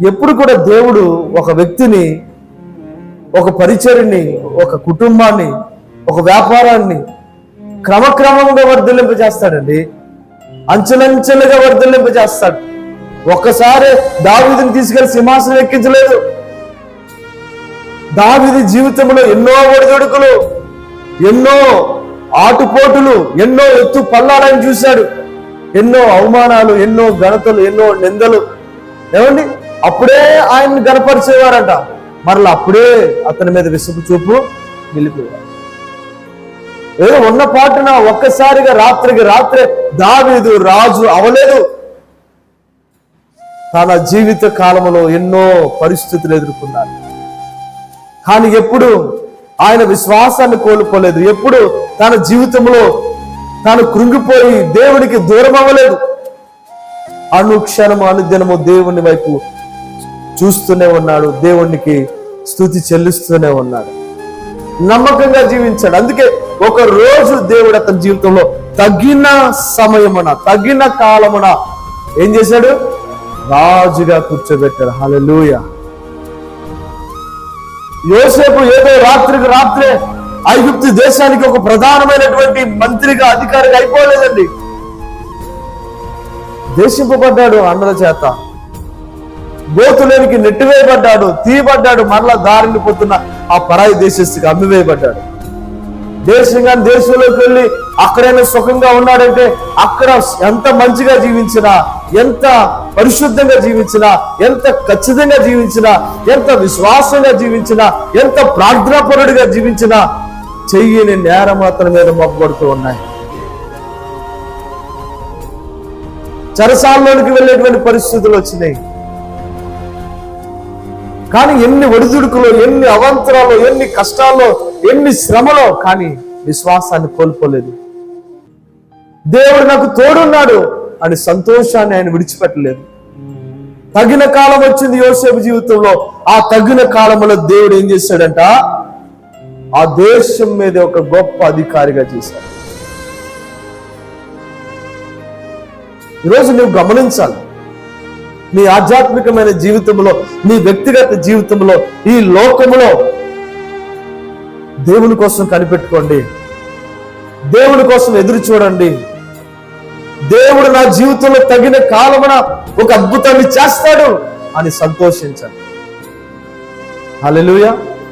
ఎప్పుడు కూడా దేవుడు ఒక వ్యక్తిని, ఒక పరిచర్ని, ఒక కుటుంబాన్ని, ఒక వ్యాపారాన్ని క్రమక్రమంగా వర్ధిల్లింపజేస్తాడండి. అంచెలంచెలుగా వర్ధిల్లింపజేస్తాడు. ఒక్కసారి దావీదుని తీసుకెళ్లి సింహాసనం ఎక్కించలేదు. దావీదు జీవితంలో ఎన్నో ఒడిదుడుకులు, ఎన్నో ఆటుపోటులు, ఎన్నో ఎత్తు పల్లాలను చూశాడు. ఎన్నో అవమానాలు, ఎన్నో ఘనతలు, ఎన్నో నిందలు. ఏమండి, అప్పుడే ఆయన్ని గనపరిచేవారట. మరలా అప్పుడే అతని మీద విసుగు చూపు నిలిపేవారు. ఏదో ఉన్న పాటున ఒక్కసారిగా రాత్రికి రాత్రే దావీదు రాజు అవలేదు. తన జీవిత కాలంలో ఎన్నో పరిస్థితులు ఎదుర్కొన్నారు. కానీ ఎప్పుడు ఆయన విశ్వాసాన్ని కోల్పోలేదు. ఎప్పుడు తన జీవితంలో తాను కృంగిపోయి దేవుడికి దూరం అవ్వలేదు. అనుక్షణము అనుదినము దేవుని వైపు చూస్తూనే ఉన్నాడు. దేవునికి స్తుతి చెల్లిస్తూనే ఉన్నాడు. నమ్మకంగా జీవించాడు. అందుకే ఒక రోజు దేవుడు అతని జీవితంలో తగిన సమయమున, తగిన కాలమున ఏం చేశాడు? రాజుగా కూర్చోబెట్టాడు. హల్లెలూయా. యోసేపు ఏదో రాత్రికి రాత్రే ఐగుప్తు దేశానికి ఒక ప్రధానమైనటువంటి మంత్రిగా, అధికారిగా అయిపోలేదండి. దేశింపబడ్డాడు అన్నల చేత, గోతులేనికి నెట్టివేయబడ్డాడు, తీయబడ్డాడు. మరలా దారిని పోతున్న ఆ పరాయి దేశస్తుకి అమ్మివేయబడ్డాడు. దేశంలోకి వెళ్ళి అక్కడైనా సుఖంగా ఉన్నాడంటే అక్కడ ఎంత మంచిగా జీవించినా, ఎంత పరిశుద్ధంగా జీవించినా, ఎంత ఖచ్చితంగా జీవించినా, ఎంత విశ్వాసంగా జీవించినా, ఎంత ప్రార్థనాపరుడిగా జీవించినా చెయ్యని నేరం అతని మీద మోపబడుతూ ఉన్నాయి. చెరసాలలోనికి వెళ్ళేటువంటి పరిస్థితులు వచ్చినాయి. కానీ ఎన్ని ఒడిదుడుకులో, ఎన్ని అవంతరాలు, ఎన్ని కష్టాల్లో, ఎన్ని శ్రమలో, కానీ విశ్వాసాన్ని కోల్పోలేదు. దేవుడు నాకు తోడున్నాడు అని సంతోషాన్ని ఆయన విడిచిపెట్టలేదు. తగిన కాలం వచ్చింది యోసేపు జీవితంలో. ఆ తగిన కాలంలో దేవుడు ఏం చేశాడంట? ఆ దేశం మీద ఒక గొప్ప అధికారిగా చేశాడు. ఈరోజు నువ్వు గమనించాలి, నీ ఆధ్యాత్మికమైన జీవితంలో, నీ వ్యక్తిగత జీవితంలో, ఈ లోకములో దేవుని కోసం కనిపెట్టుకోండి. దేవుని కోసం ఎదురు చూడండి. దేవుడు నా జీవితంలో తగిన కాలమున ఒక అద్భుతాన్ని చేస్తాడు అని సంతోషించండి. హల్లెలూయా.